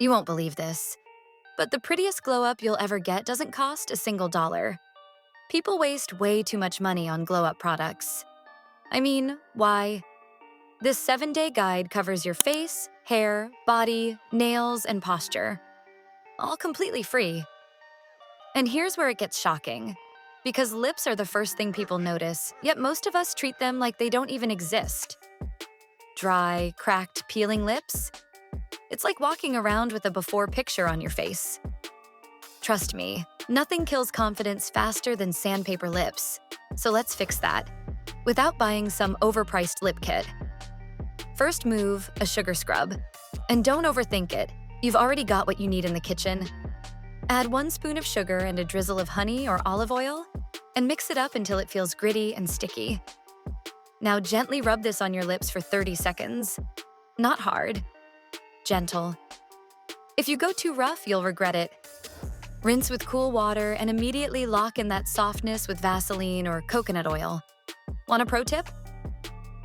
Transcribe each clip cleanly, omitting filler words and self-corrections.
You won't believe this, but the prettiest glow-up you'll ever get doesn't cost a single dollar. People waste way too much money on glow-up products. I mean, why? This 7-day guide covers your face, hair, body, nails, and posture, all completely free. And here's where it gets shocking. Because lips are the first thing people notice, yet most of us treat them like they don't even exist. Dry, cracked, peeling lips? It's like walking around with a before picture on your face. Trust me, nothing kills confidence faster than sandpaper lips. So let's fix that, without buying some overpriced lip kit. First move, a sugar scrub. And don't overthink it. You've already got what you need in the kitchen. Add 1 spoon of sugar and a drizzle of honey or olive oil, and mix it up until it feels gritty and sticky. Now gently rub this on your lips for 30 seconds. Not hard. Gentle. If you go too rough, you'll regret it. Rinse with cool water and immediately lock in that softness with Vaseline or coconut oil. Want a pro tip?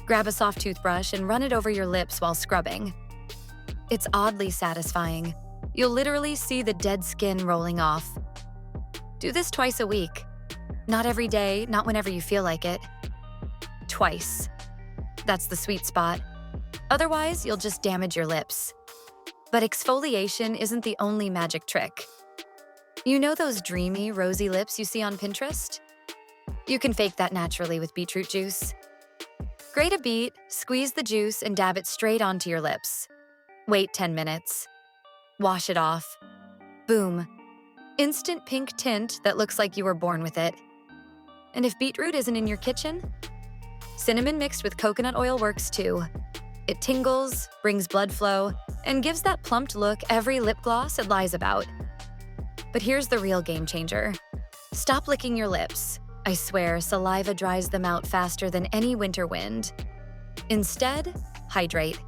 Grab a soft toothbrush and run it over your lips while scrubbing. It's oddly satisfying. You'll literally see the dead skin rolling off. Do this twice a week. Not every day, not whenever you feel like it. Twice. That's the sweet spot. Otherwise, you'll just damage your lips. But exfoliation isn't the only magic trick. You know those dreamy, rosy lips you see on Pinterest? You can fake that naturally with beetroot juice. Grate a beet, squeeze the juice, and dab it straight onto your lips. Wait 10 minutes. Wash it off. Boom. Instant pink tint that looks like you were born with it. And if beetroot isn't in your kitchen, cinnamon mixed with coconut oil works too. It tingles, brings blood flow, and gives that plumped look every lip gloss it lies about. But here's the real game changer. Stop licking your lips. I swear, saliva dries them out faster than any winter wind. Instead, hydrate.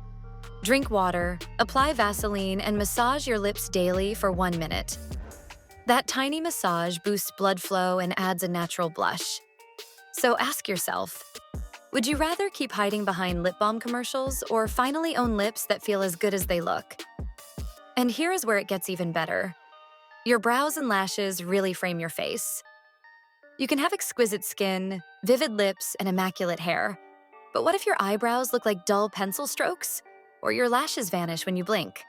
Drink water, apply Vaseline, and massage your lips daily for 1 minute. That tiny massage boosts blood flow and adds a natural blush. So ask yourself, would you rather keep hiding behind lip balm commercials or finally own lips that feel as good as they look? And here is where it gets even better. Your brows and lashes really frame your face. You can have exquisite skin, vivid lips, and immaculate hair. But what if your eyebrows look like dull pencil strokes? Or your lashes vanish when you blink?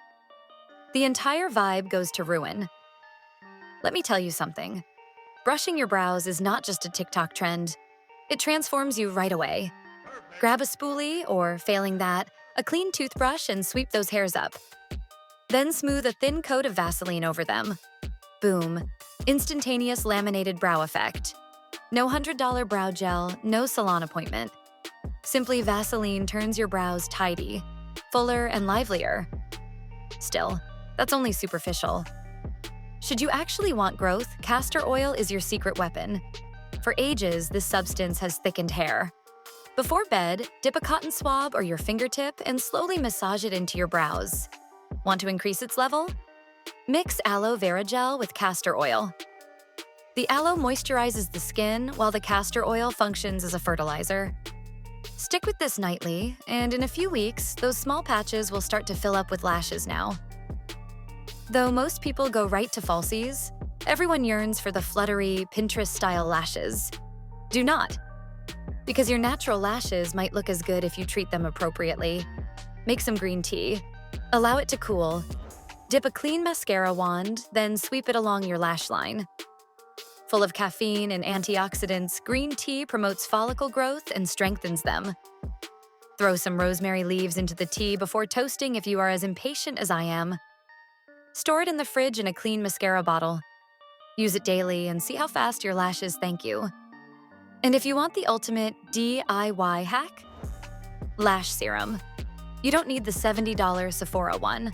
The entire vibe goes to ruin. Let me tell you something. Brushing your brows is not just a TikTok trend. It transforms you right away. Grab a spoolie, or failing that, a clean toothbrush and sweep those hairs up. Then smooth a thin coat of Vaseline over them. Boom. Instantaneous laminated brow effect. No $100 brow gel, no salon appointment. Simply Vaseline turns your brows tidy, fuller, and livelier. Still, that's only superficial. Should you actually want growth, castor oil is your secret weapon. For ages, this substance has thickened hair. Before bed, dip a cotton swab or your fingertip and slowly massage it into your brows. Want to increase its level? Mix aloe vera gel with castor oil. The aloe moisturizes the skin while the castor oil functions as a fertilizer. Stick with this nightly, and in a few weeks, those small patches will start to fill up with lashes now. Though most people go right to falsies, everyone yearns for the fluttery, Pinterest-style lashes. Do not. Because your natural lashes might look as good if you treat them appropriately. Make some green tea. Allow it to cool. Dip a clean mascara wand, then sweep it along your lash line. Full of caffeine and antioxidants, green tea promotes follicle growth and strengthens them. Throw some rosemary leaves into the tea before toasting if you are as impatient as I am. Store it in the fridge in a clean mascara bottle. Use it daily and see how fast your lashes thank you. And if you want the ultimate DIY hack, lash serum. You don't need the $70 Sephora one.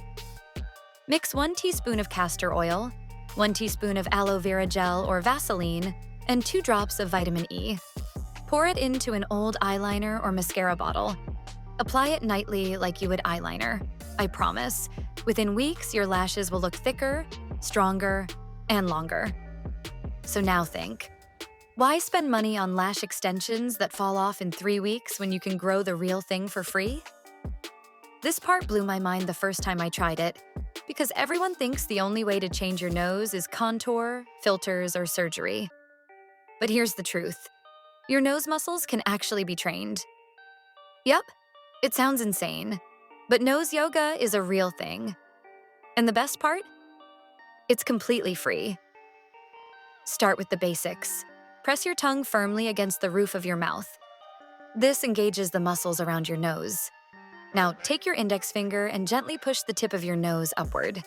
Mix 1 teaspoon of castor oil, 1 teaspoon of aloe vera gel or Vaseline, and 2 drops of vitamin E. Pour it into an old eyeliner or mascara bottle. Apply it nightly like you would eyeliner. I promise, within weeks, your lashes will look thicker, stronger, and longer. So now think, why spend money on lash extensions that fall off in 3 weeks when you can grow the real thing for free? This part blew my mind the first time I tried it, because everyone thinks the only way to change your nose is contour, filters, or surgery. But here's the truth. Your nose muscles can actually be trained. Yep, it sounds insane, but nose yoga is a real thing. And the best part? It's completely free. Start with the basics. Press your tongue firmly against the roof of your mouth. This engages the muscles around your nose. Now, take your index finger and gently push the tip of your nose upward.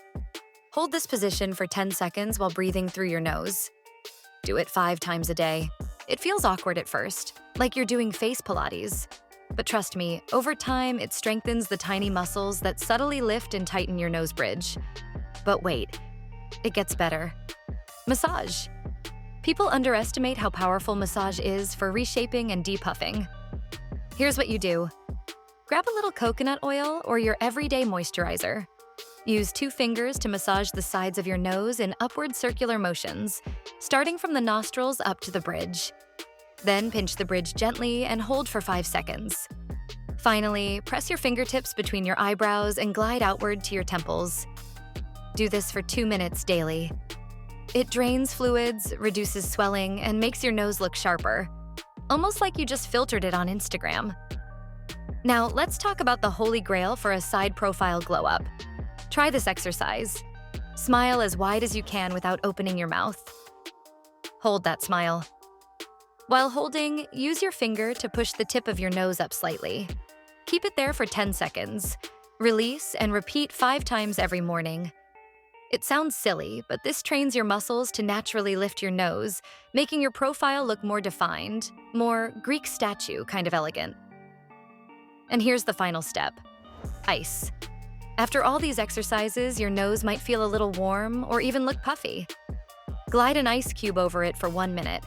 Hold this position for 10 seconds while breathing through your nose. Do it 5 times a day. It feels awkward at first, like you're doing face Pilates. But trust me, over time, it strengthens the tiny muscles that subtly lift and tighten your nose bridge. But wait, it gets better. Massage. People underestimate how powerful massage is for reshaping and depuffing. Here's what you do. Grab a little coconut oil or your everyday moisturizer. Use 2 fingers to massage the sides of your nose in upward circular motions, starting from the nostrils up to the bridge. Then pinch the bridge gently and hold for 5 seconds. Finally, press your fingertips between your eyebrows and glide outward to your temples. Do this for 2 minutes daily. It drains fluids, reduces swelling, and makes your nose look sharper, almost like you just filtered it on Instagram. Now, let's talk about the holy grail for a side profile glow-up. Try this exercise. Smile as wide as you can without opening your mouth. Hold that smile. While holding, use your finger to push the tip of your nose up slightly. Keep it there for 10 seconds. Release and repeat 5 times every morning. It sounds silly, but this trains your muscles to naturally lift your nose, making your profile look more defined, more Greek statue kind of elegant. And here's the final step. Ice. After all these exercises, your nose might feel a little warm or even look puffy. Glide an ice cube over it for 1 minute.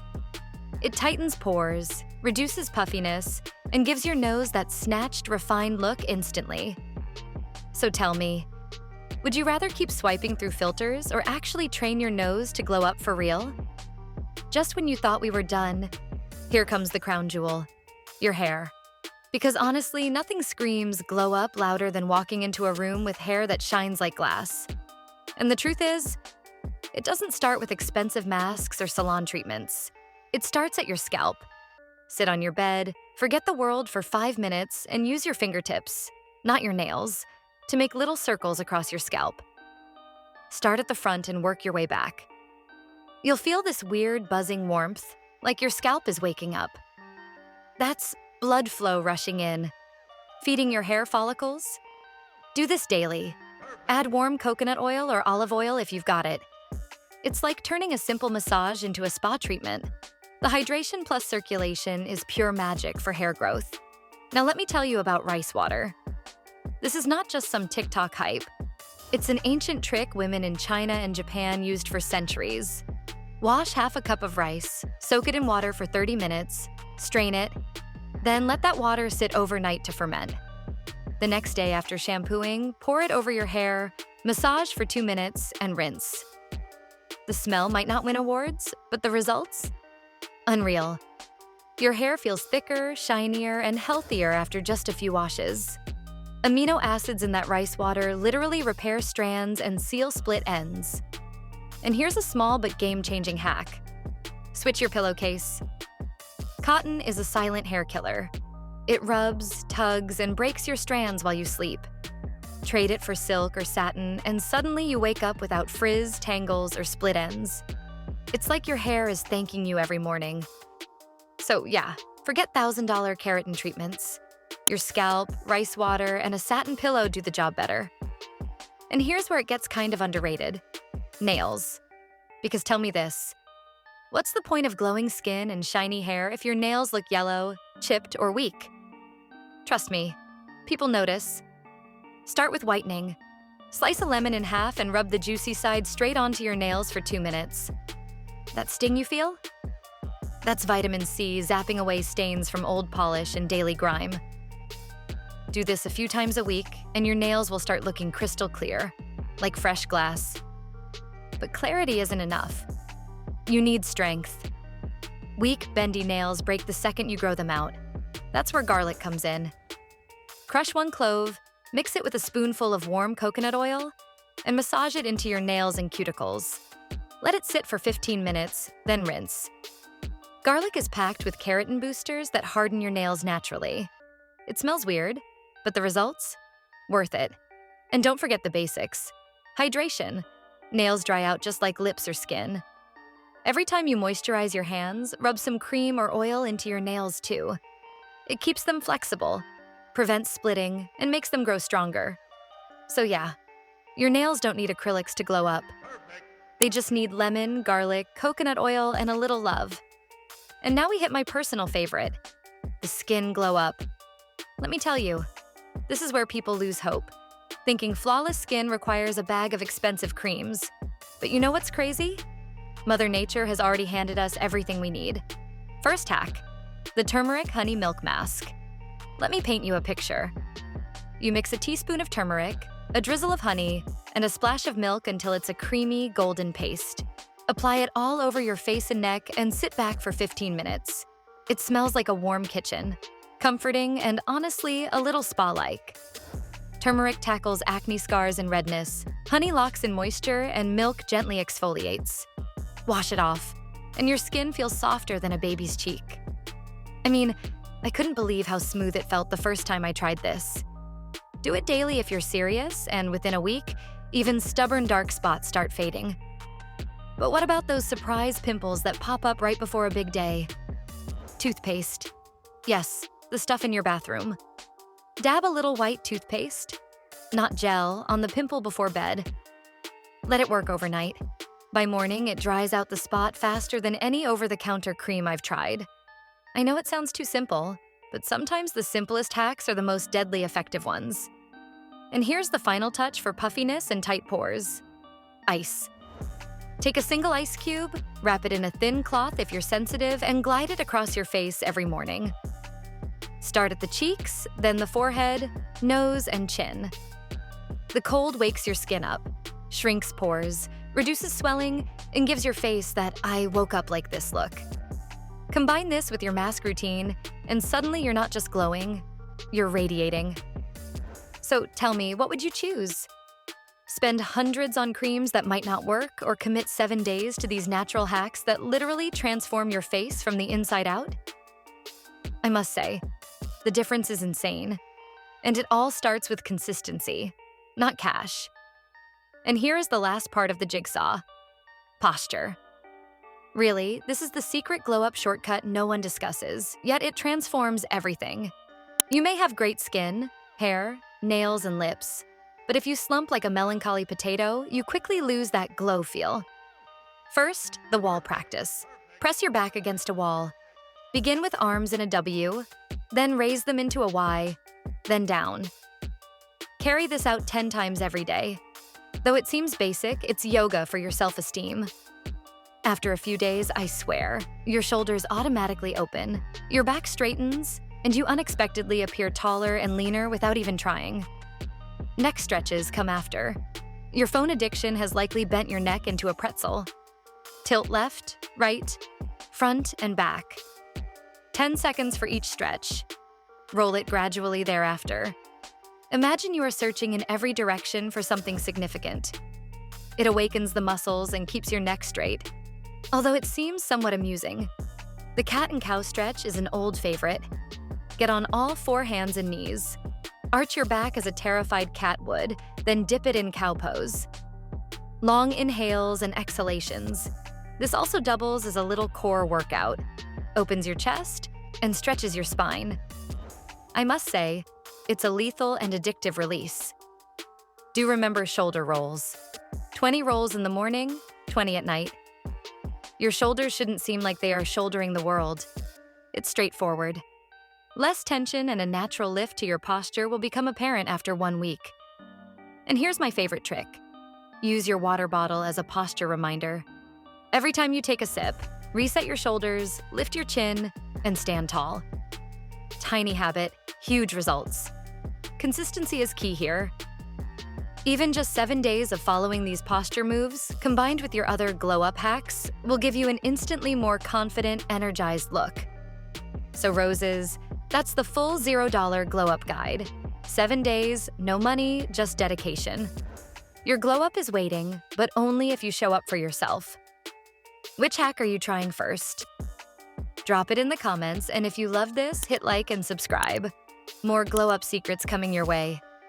It tightens pores, reduces puffiness, and gives your nose that snatched, refined look instantly. So tell me, would you rather keep swiping through filters or actually train your nose to glow up for real? Just when you thought we were done, here comes the crown jewel, your hair. Because honestly, nothing screams glow up louder than walking into a room with hair that shines like glass. And the truth is, it doesn't start with expensive masks or salon treatments. It starts at your scalp. Sit on your bed, forget the world for 5 minutes, and use your fingertips, not your nails, to make little circles across your scalp. Start at the front and work your way back. You'll feel this weird buzzing warmth, like your scalp is waking up. That's blood flow rushing in, feeding your hair follicles. Do this daily. Add warm coconut oil or olive oil if you've got it. It's like turning a simple massage into a spa treatment. The hydration plus circulation is pure magic for hair growth. Now let me tell you about rice water. This is not just some TikTok hype. It's an ancient trick women in China and Japan used for centuries. Wash half a cup of rice, soak it in water for 30 minutes, strain it, then let that water sit overnight to ferment. The next day after shampooing, pour it over your hair, massage for 2 minutes, and rinse. The smell might not win awards, but the results? Unreal. Your hair feels thicker, shinier, and healthier after just a few washes. Amino acids in that rice water literally repair strands and seal split ends. And here's a small but game-changing hack. Switch your pillowcase. Cotton is a silent hair killer. It rubs, tugs, and breaks your strands while you sleep. Trade it for silk or satin, and suddenly you wake up without frizz, tangles, or split ends. It's like your hair is thanking you every morning. So yeah, forget $1,000 keratin treatments. Your scalp, rice water, and a satin pillow do the job better. And here's where it gets kind of underrated. Nails. Because tell me this, what's the point of glowing skin and shiny hair if your nails look yellow, chipped, or weak? Trust me, people notice. Start with whitening. Slice a lemon in half and rub the juicy side straight onto your nails for 2 minutes. That sting you feel? That's vitamin C zapping away stains from old polish and daily grime. Do this a few times a week, and your nails will start looking crystal clear, like fresh glass. But clarity isn't enough. You need strength. Weak, bendy nails break the second you grow them out. That's where garlic comes in. Crush 1 clove, mix it with a spoonful of warm coconut oil, and massage it into your nails and cuticles. Let it sit for 15 minutes, then rinse. Garlic is packed with keratin boosters that harden your nails naturally. It smells weird, but the results? Worth it. And don't forget the basics. Hydration. Nails dry out just like lips or skin. Every time you moisturize your hands, rub some cream or oil into your nails too. It keeps them flexible, prevents splitting, and makes them grow stronger. So yeah, your nails don't need acrylics to glow up. They just need lemon, garlic, coconut oil, and a little love. And now we hit my personal favorite, the skin glow up. Let me tell you, this is where people lose hope, thinking flawless skin requires a bag of expensive creams. But you know what's crazy? Mother Nature has already handed us everything we need. First hack, the turmeric honey milk mask. Let me paint you a picture. You mix a teaspoon of turmeric, a drizzle of honey, and a splash of milk until it's a creamy, golden paste. Apply it all over your face and neck and sit back for 15 minutes. It smells like a warm kitchen, comforting and honestly a little spa-like. Turmeric tackles acne scars and redness, honey locks in moisture, and milk gently exfoliates. Wash it off, and your skin feels softer than a baby's cheek. I mean, I couldn't believe how smooth it felt the first time I tried this. Do it daily if you're serious, and within a week, even stubborn dark spots start fading. But what about those surprise pimples that pop up right before a big day? Toothpaste. Yes, the stuff in your bathroom. Dab a little white toothpaste, not gel, on the pimple before bed. Let it work overnight. By morning, it dries out the spot faster than any over-the-counter cream I've tried. I know it sounds too simple, but sometimes the simplest hacks are the most deadly effective ones. And here's the final touch for puffiness and tight pores. Ice. Take a single ice cube, wrap it in a thin cloth if you're sensitive, and glide it across your face every morning. Start at the cheeks, then the forehead, nose, and chin. The cold wakes your skin up, shrinks pores, reduces swelling, and gives your face that "I woke up like this" look. Combine this with your mask routine, and suddenly you're not just glowing, you're radiating. So tell me, what would you choose? Spend hundreds on creams that might not work, or commit 7 days to these natural hacks that literally transform your face from the inside out? I must say, the difference is insane. And it all starts with consistency, not cash. And here is the last part of the jigsaw: posture. Really, this is the secret glow-up shortcut no one discusses, yet it transforms everything. You may have great skin, hair, nails, and lips, but if you slump like a melancholy potato, you quickly lose that glow feel. First, the wall practice. Press your back against a wall. Begin with arms in a W, then raise them into a Y, then down. Carry this out 10 times every day. Though it seems basic, it's yoga for your self-esteem. After a few days, I swear, your shoulders automatically open, your back straightens, and you unexpectedly appear taller and leaner without even trying. Neck stretches come after. Your phone addiction has likely bent your neck into a pretzel. Tilt left, right, front, and back. 10 seconds for each stretch. Roll it gradually thereafter. Imagine you are searching in every direction for something significant. It awakens the muscles and keeps your neck straight. Although it seems somewhat amusing. The cat and cow stretch is an old favorite. Get on all 4 hands and knees. Arch your back as a terrified cat would, then dip it in cow pose. Long inhales and exhalations. This also doubles as a little core workout. Opens your chest and stretches your spine. I must say, it's a lethal and addictive release. Do remember shoulder rolls. 20 rolls in the morning, 20 at night. Your shoulders shouldn't seem like they are shouldering the world. It's straightforward. Less tension and a natural lift to your posture will become apparent after 1 week. And here's my favorite trick. Use your water bottle as a posture reminder. Every time you take a sip, reset your shoulders, lift your chin, and stand tall. Tiny habit, huge results. Consistency is key here. Even just 7 days of following these posture moves, combined with your other glow-up hacks, will give you an instantly more confident, energized look. So roses, that's the full $0 glow-up guide. 7 days, no money, just dedication. Your glow up is waiting, but only if you show up for yourself. Which hack are you trying first? Drop it in the comments, and if you love this, hit like and subscribe. More glow up secrets coming your way.